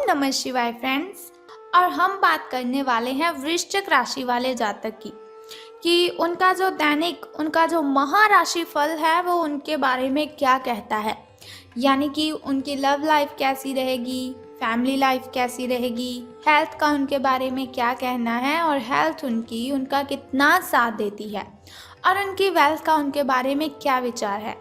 नमः शिवाय फ्रेंड्स। और हम बात करने वाले हैं वृश्चिक राशि वाले जातक की कि उनका जो दैनिक उनका जो महाराशि फल है वो उनके बारे में क्या कहता है। यानी कि उनकी लव लाइफ कैसी रहेगी, फैमिली लाइफ कैसी रहेगी, हेल्थ का उनके बारे में क्या कहना है और हेल्थ उनका कितना साथ देती है और उनकी वेल्थ का उनके बारे में क्या विचार है।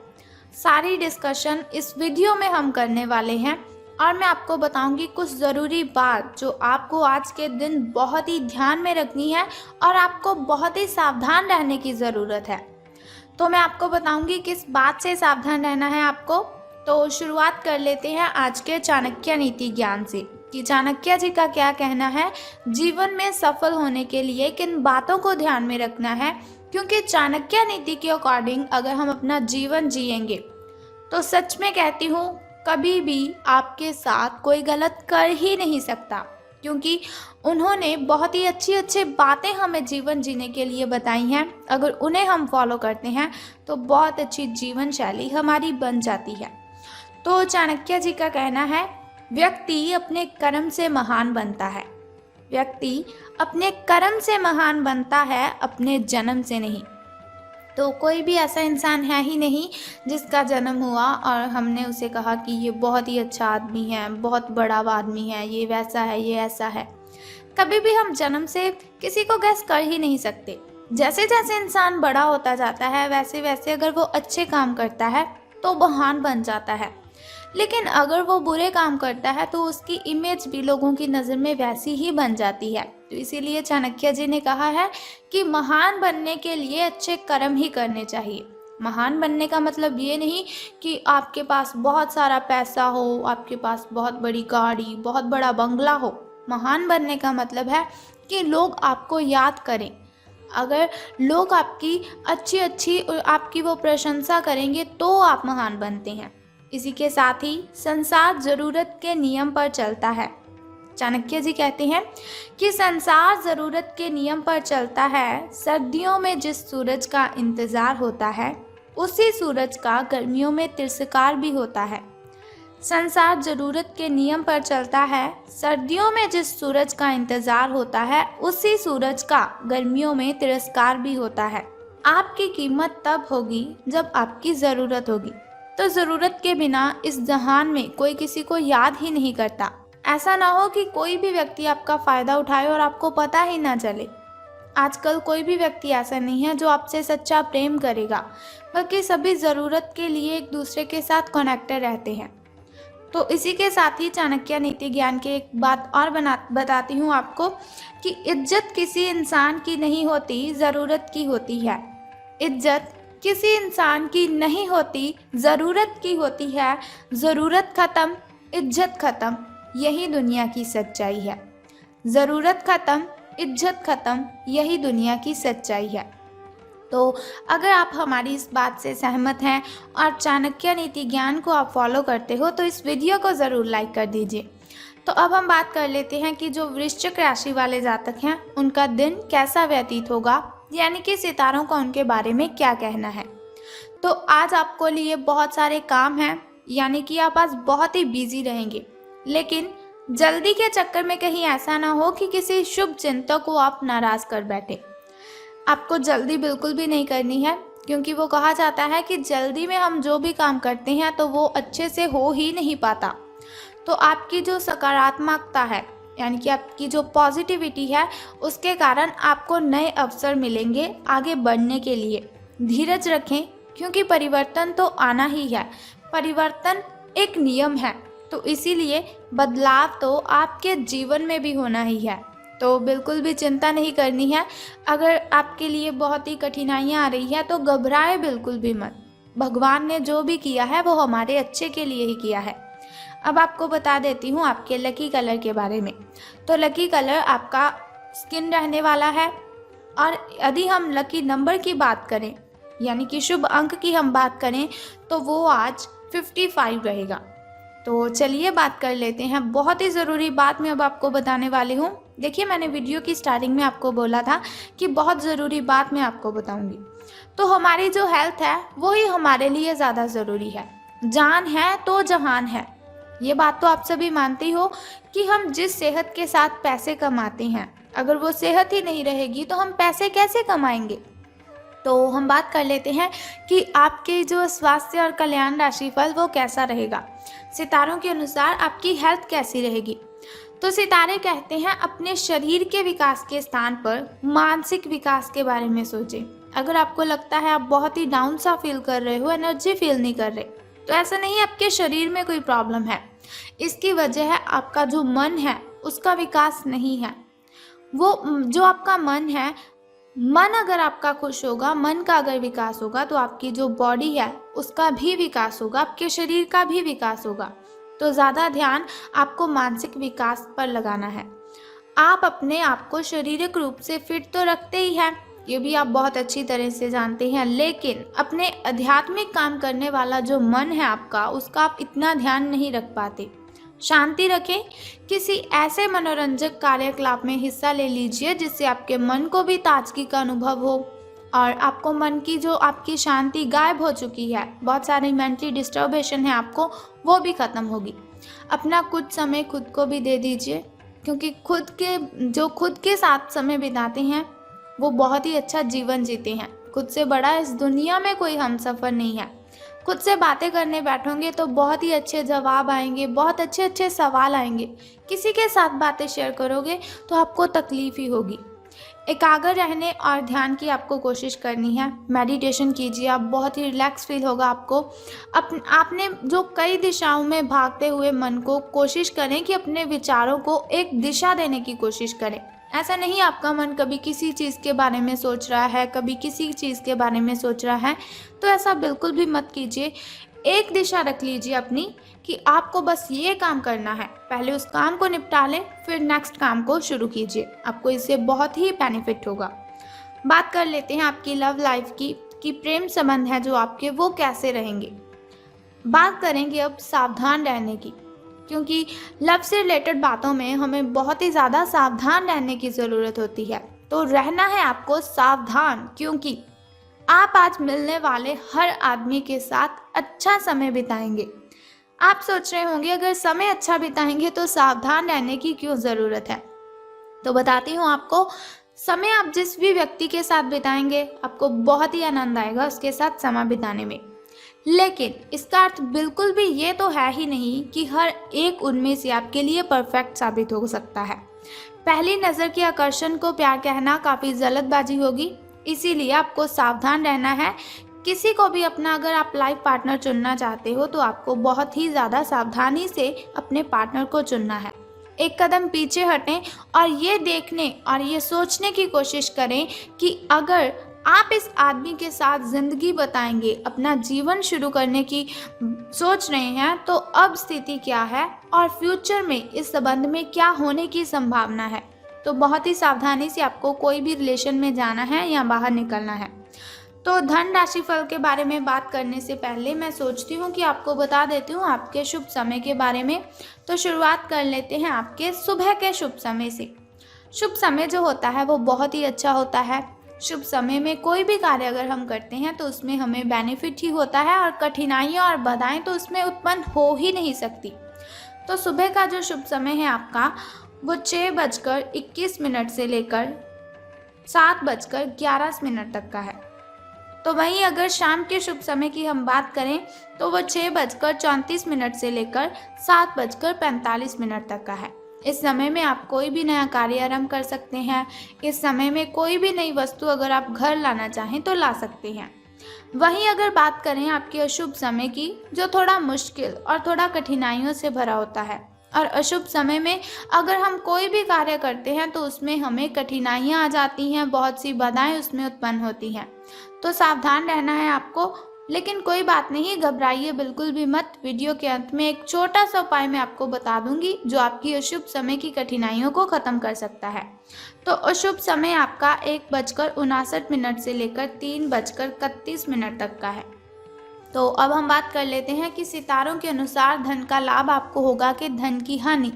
सारी डिस्कशन इस वीडियो में हम करने वाले हैं और मैं आपको बताऊंगी कुछ ज़रूरी बात जो आपको आज के दिन बहुत ही ध्यान में रखनी है और आपको बहुत ही सावधान रहने की ज़रूरत है। तो मैं आपको बताऊंगी किस बात से सावधान रहना है आपको। तो शुरुआत कर लेते हैं आज के चाणक्य नीति ज्ञान से कि चाणक्य जी का क्या कहना है, जीवन में सफल होने के लिए किन बातों को ध्यान में रखना है। क्योंकि चाणक्य नीति के अकॉर्डिंग अगर हम अपना जीवन जिएंगे तो सच में कहती हूँ कभी भी आपके साथ कोई गलत कर ही नहीं सकता, क्योंकि उन्होंने बहुत ही अच्छी बातें हमें जीवन जीने के लिए बताई हैं। अगर उन्हें हम फॉलो करते हैं तो बहुत अच्छी जीवन शैली हमारी बन जाती है। तो चाणक्य जी का कहना है, व्यक्ति अपने कर्म से महान बनता है। व्यक्ति अपने कर्म से महान बनता है, अपने जन्म से नहीं। तो कोई भी ऐसा इंसान है ही नहीं जिसका जन्म हुआ और हमने उसे कहा कि ये बहुत ही अच्छा आदमी है, बहुत बड़ा आदमी है, ये वैसा है, ये ऐसा है। कभी भी हम जन्म से किसी को गैस कर ही नहीं सकते। जैसे जैसे इंसान बड़ा होता जाता है वैसे वैसे अगर वो अच्छे काम करता है तो महान बन जाता है, लेकिन अगर वो बुरे काम करता है तो उसकी इमेज भी लोगों की नज़र में वैसी ही बन जाती है। तो इसीलिए चाणक्य जी ने कहा है कि महान बनने के लिए अच्छे कर्म ही करने चाहिए। महान बनने का मतलब ये नहीं कि आपके पास बहुत सारा पैसा हो, आपके पास बहुत बड़ी गाड़ी, बहुत बड़ा बंगला हो। महान बनने का मतलब है कि लोग आपको याद करें। अगर लोग आपकी अच्छी आपकी वो प्रशंसा करेंगे तो आप महान बनते हैं। इसी के साथ ही संसार ज़रूरत के नियम पर चलता है। चाणक्य जी कहते हैं कि संसार ज़रूरत के नियम पर चलता है। सर्दियों में जिस सूरज का इंतज़ार होता है उसी सूरज का गर्मियों में तिरस्कार भी होता है। संसार ज़रूरत के नियम पर चलता है। सर्दियों में जिस सूरज का इंतज़ार होता है उसी सूरज का गर्मियों में तिरस्कार भी होता है। आपकी कीमत तब होगी जब आपकी ज़रूरत होगी। तो ज़रूरत के बिना इस जहान में कोई किसी को याद ही नहीं करता। ऐसा ना हो कि कोई भी व्यक्ति आपका फ़ायदा उठाए और आपको पता ही ना चले। आजकल कोई भी व्यक्ति ऐसा नहीं है जो आपसे सच्चा प्रेम करेगा, बल्कि सभी ज़रूरत के लिए एक दूसरे के साथ कनेक्टेड रहते हैं। तो इसी के साथ ही चाणक्य नीति ज्ञान की एक बात और बताती हूँ आपको कि इज्जत किसी इंसान की नहीं होती, ज़रूरत की होती है। इज्जत किसी इंसान की नहीं होती, ज़रूरत की होती है। ज़रूरत ख़त्म, इज्जत ख़त्म, यही दुनिया की सच्चाई है। ज़रूरत ख़त्म, इज्जत ख़त्म, यही दुनिया की सच्चाई है। तो अगर आप हमारी इस बात से सहमत हैं और चाणक्य नीति ज्ञान को आप फॉलो करते हो तो इस वीडियो को ज़रूर लाइक कर दीजिए। तो अब हम बात कर लेते हैं कि जो वृश्चिक राशि वाले जातक हैं उनका दिन कैसा व्यतीत होगा, यानी कि सितारों का उनके बारे में क्या कहना है। तो आज आपको लिए बहुत सारे काम हैं, यानी कि आप आज बहुत ही बिजी रहेंगे, लेकिन जल्दी के चक्कर में कहीं ऐसा ना हो कि किसी शुभ चिंतक को आप नाराज़ कर बैठे। आपको जल्दी बिल्कुल भी नहीं करनी है, क्योंकि वो कहा जाता है कि जल्दी में हम जो भी काम करते हैं तो वो अच्छे से हो ही नहीं पाता। तो आपकी जो सकारात्मकता है, यानी कि आपकी जो पॉजिटिविटी है, उसके कारण आपको नए अवसर मिलेंगे आगे बढ़ने के लिए। धीरज रखें, क्योंकि परिवर्तन तो आना ही है। परिवर्तन एक नियम है, तो इसीलिए बदलाव तो आपके जीवन में भी होना ही है। तो बिल्कुल भी चिंता नहीं करनी है। अगर आपके लिए बहुत ही कठिनाइयाँ आ रही है तो घबराए बिल्कुल भी मत। भगवान ने जो भी किया है वो हमारे अच्छे के लिए ही किया है। अब आपको बता देती हूँ आपके लकी कलर के बारे में। तो लकी कलर आपका स्किन रहने वाला है। और यदि हम लकी नंबर की बात करें, यानी कि शुभ अंक की हम बात करें, तो वो आज 55 रहेगा। तो चलिए बात कर लेते हैं। बहुत ही ज़रूरी बात मैं अब आपको बताने वाली हूँ। देखिए, मैंने वीडियो की स्टार्टिंग में आपको बोला था कि बहुत ज़रूरी बात मैं आपको बताऊँगी। तो हमारी जो हेल्थ है वो ही हमारे लिए ज़्यादा ज़रूरी है। जान है तो जहान है। ये बात तो आप सभी मानते ही हो कि हम जिस सेहत के साथ पैसे कमाते हैं, अगर वो सेहत ही नहीं रहेगी तो हम पैसे कैसे कमाएंगे। तो हम बात कर लेते हैं कि आपके जो स्वास्थ्य और कल्याण राशिफल वो कैसा रहेगा। सितारों के अनुसार आपकी हेल्थ कैसी रहेगी। तो सितारे कहते हैं अपने शरीर के विकास के स्थान पर मानसिक विकास के बारे में सोचें। अगर आपको लगता है आप बहुत ही डाउन सा फील कर रहे हो, एनर्जी फील नहीं कर रहे, तो ऐसा नहीं, आपके शरीर में कोई प्रॉब्लम है। इसकी वजह है आपका जो मन है उसका विकास नहीं है। वो जो आपका मन है, मन अगर आपका खुश होगा, मन का अगर विकास होगा तो आपकी जो बॉडी है उसका भी विकास होगा, आपके शरीर का भी विकास होगा। तो ज़्यादा ध्यान आपको मानसिक विकास पर लगाना है। आप अपने आप को शारीरिक रूप से फिट तो रखते ही हैं, ये भी आप बहुत अच्छी तरह से जानते हैं, लेकिन अपने आध्यात्मिक काम करने वाला जो मन है आपका, उसका आप इतना ध्यान नहीं रख पाते। शांति रखें, किसी ऐसे मनोरंजक कार्यकलाप में हिस्सा ले लीजिए जिससे आपके मन को भी ताजगी का अनुभव हो और आपको मन की जो आपकी शांति गायब हो चुकी है, बहुत सारी मेंटली डिस्टर्बेशन है आपको, वो भी ख़त्म होगी। अपना कुछ समय खुद को भी दे दीजिए, क्योंकि खुद के साथ समय बिताते हैं वो बहुत ही अच्छा जीवन जीते हैं। खुद से बड़ा इस दुनिया में कोई हमसफ़र नहीं है। खुद से बातें करने बैठोगे तो बहुत ही अच्छे जवाब आएंगे, बहुत अच्छे अच्छे सवाल आएंगे। किसी के साथ बातें शेयर करोगे तो आपको तकलीफ़ ही होगी। एकाग्र रहने और ध्यान की आपको कोशिश करनी है। मेडिटेशन कीजिए, आप बहुत ही रिलैक्स फील होगा आपको। आपने जो कई दिशाओं में भागते हुए मन को कोशिश करें कि अपने विचारों को एक दिशा देने की कोशिश करें। ऐसा नहीं आपका मन कभी किसी चीज़ के बारे में सोच रहा है, कभी किसी चीज़ के बारे में सोच रहा है, तो ऐसा बिल्कुल भी मत कीजिए। एक दिशा रख लीजिए अपनी कि आपको बस ये काम करना है, पहले उस काम को निपटा लें, फिर नेक्स्ट काम को शुरू कीजिए। आपको इससे बहुत ही बेनिफिट होगा। बात कर लेते हैं आपकी लव लाइफ की कि प्रेम संबंध है जो आपके वो कैसे रहेंगे। बात करेंगे अब सावधान रहने की, क्योंकि लव से रिलेटेड बातों में हमें बहुत ही ज़्यादा सावधान रहने की ज़रूरत होती है। तो रहना है आपको सावधान, क्योंकि आप आज मिलने वाले हर आदमी के साथ अच्छा समय बिताएंगे। आप सोच रहे होंगे अगर समय अच्छा बिताएंगे तो सावधान रहने की क्यों ज़रूरत है। तो बताती हूँ आपको, समय आप जिस भी व्यक्ति के साथ बिताएंगे आपको बहुत ही आनंद आएगा उसके साथ समय बिताने में। लेकिन इसका अर्थ बिल्कुल भी ये तो है ही नहीं कि हर एक उनमें से आपके लिए परफेक्ट साबित हो सकता है। पहली नज़र के आकर्षण को प्यार कहना काफ़ी जल्दबाजी होगी, इसीलिए आपको सावधान रहना है। किसी को भी अपना अगर आप लाइफ पार्टनर चुनना चाहते हो तो आपको बहुत ही ज़्यादा सावधानी से अपने पार्टनर को चुनना है। एक कदम पीछे हटें और ये देखने और ये सोचने की कोशिश करें कि अगर आप इस आदमी के साथ ज़िंदगी बताएंगे, अपना जीवन शुरू करने की सोच रहे हैं, तो अब स्थिति क्या है और फ्यूचर में इस संबंध में क्या होने की संभावना है। तो बहुत ही सावधानी से आपको कोई भी रिलेशन में जाना है या बाहर निकलना है। तो धन राशिफल के बारे में बात करने से पहले मैं सोचती हूँ कि आपको बता देती हूँ आपके शुभ समय के बारे में। तो शुरुआत कर लेते हैं आपके सुबह के शुभ समय से। शुभ समय जो होता है वो बहुत ही अच्छा होता है। शुभ समय में कोई भी कार्य अगर हम करते हैं तो उसमें हमें बेनिफिट ही होता है और कठिनाइयाँ और बाधाएं तो उसमें उत्पन्न हो ही नहीं सकती। तो सुबह का जो शुभ समय है आपका वो 6:21 से लेकर 7:11 तक का है। तो वहीं अगर शाम के शुभ समय की हम बात करें तो वो 6:34 से लेकर 7:45 तक का है। इस समय में आप कोई भी नया कार्य आरंभ कर सकते हैं। इस समय में कोई भी नई वस्तु अगर आप घर लाना चाहें तो ला सकते हैं। वहीं अगर बात करें आपके अशुभ समय की, जो थोड़ा मुश्किल और थोड़ा कठिनाइयों से भरा होता है, और अशुभ समय में अगर हम कोई भी कार्य करते हैं तो उसमें हमें कठिनाइयाँ आ जाती हैं, बहुत सी बाधाएं उसमें उत्पन्न होती हैं। तो सावधान रहना है आपको। लेकिन कोई बात नहीं, घबराइए बिल्कुल भी मत। वीडियो के अंत में एक छोटा सा उपाय मैं आपको बता दूंगी जो आपकी अशुभ समय की कठिनाइयों को ख़त्म कर सकता है। तो अशुभ समय आपका 1:59 से लेकर 3:31 तक का है। तो अब हम बात कर लेते हैं कि सितारों के अनुसार धन का लाभ आपको होगा कि धन की हानि।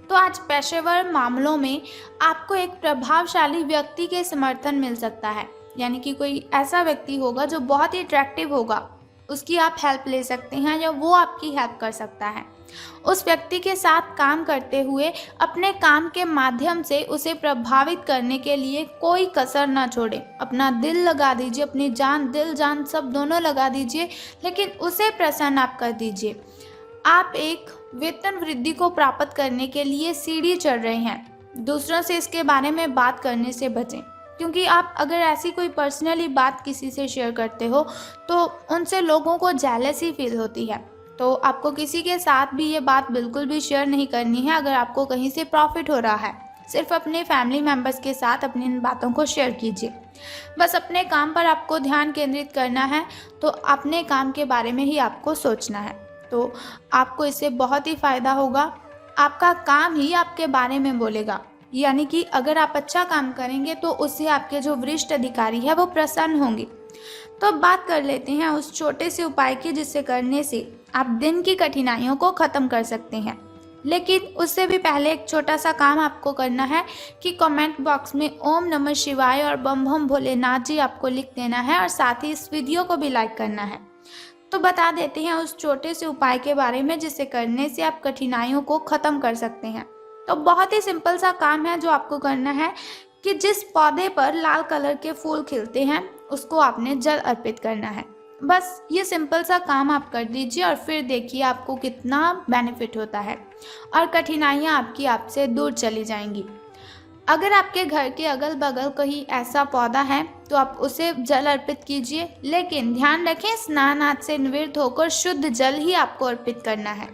तो आज पेशेवर मामलों में आपको एक प्रभावशाली व्यक्ति के समर्थन मिल सकता है, यानी कि कोई ऐसा व्यक्ति होगा जो बहुत ही अट्रैक्टिव होगा, उसकी आप हेल्प ले सकते हैं या वो आपकी हेल्प कर सकता है। उस व्यक्ति के साथ काम करते हुए अपने काम के माध्यम से उसे प्रभावित करने के लिए कोई कसर ना छोड़ें। अपना दिल लगा दीजिए, अपनी जान, दिल जान सब दोनों लगा दीजिए, लेकिन उसे प्रसन्न आप कर दीजिए। आप एक वेतन वृद्धि को प्राप्त करने के लिए सीढ़ी चढ़ रहे हैं। दूसरों से इसके बारे में बात करने से बचें, क्योंकि आप अगर ऐसी कोई पर्सनली बात किसी से शेयर करते हो तो उनसे लोगों को जेलसी फील होती है। तो आपको किसी के साथ भी ये बात बिल्कुल भी शेयर नहीं करनी है। अगर आपको कहीं से प्रॉफिट हो रहा है, सिर्फ अपने फैमिली मेम्बर्स के साथ अपनी इन बातों को शेयर कीजिए। बस अपने काम पर आपको ध्यान केंद्रित करना है, तो अपने काम के बारे में ही आपको सोचना है। तो आपको इससे बहुत ही फ़ायदा होगा। आपका काम ही आपके बारे में बोलेगा, यानी कि अगर आप अच्छा काम करेंगे तो उससे आपके जो वरिष्ठ अधिकारी है वो प्रसन्न होंगे। तो अब बात कर लेते हैं उस छोटे से उपाय की, जिससे करने से आप दिन की कठिनाइयों को ख़त्म कर सकते हैं। लेकिन उससे भी पहले एक छोटा सा काम आपको करना है कि कमेंट बॉक्स में ओम नमः शिवाय और बम बम भोलेनाथ जी आपको लिख देना है, और साथ ही इस वीडियो को भी लाइक करना है। तो बता देते हैं उस छोटे से उपाय के बारे में, जिसे करने से आप कठिनाइयों को ख़त्म कर सकते हैं। तो बहुत ही सिंपल सा काम है जो आपको करना है कि जिस पौधे पर लाल कलर के फूल खिलते हैं उसको आपने जल अर्पित करना है। बस ये सिंपल सा काम आप कर दीजिए और फिर देखिए आपको कितना बेनिफिट होता है और कठिनाइयाँ आपकी आपसे दूर चली जाएंगी। अगर आपके घर के अगल बगल कहीं ऐसा पौधा है तो आप उसे जल अर्पित कीजिए, लेकिन ध्यान रखें स्नान आदि से निवृत्त होकर शुद्ध जल ही आपको अर्पित करना है।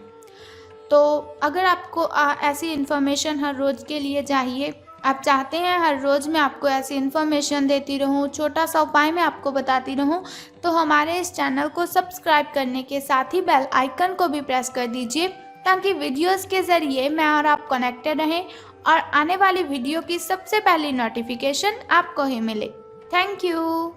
तो अगर आपको ऐसी इन्फॉर्मेशन हर रोज़ के लिए चाहिए, आप चाहते हैं हर रोज़ मैं आपको ऐसी इन्फॉर्मेशन देती रहूं, छोटा सा उपाय मैं आपको बताती रहूं, तो हमारे इस चैनल को सब्सक्राइब करने के साथ ही बेल आइकन को भी प्रेस कर दीजिए, ताकि वीडियोस के ज़रिए मैं और आप कनेक्टेड रहें और आने वाली वीडियो की सबसे पहली नोटिफिकेशन आपको ही मिले। Thank you.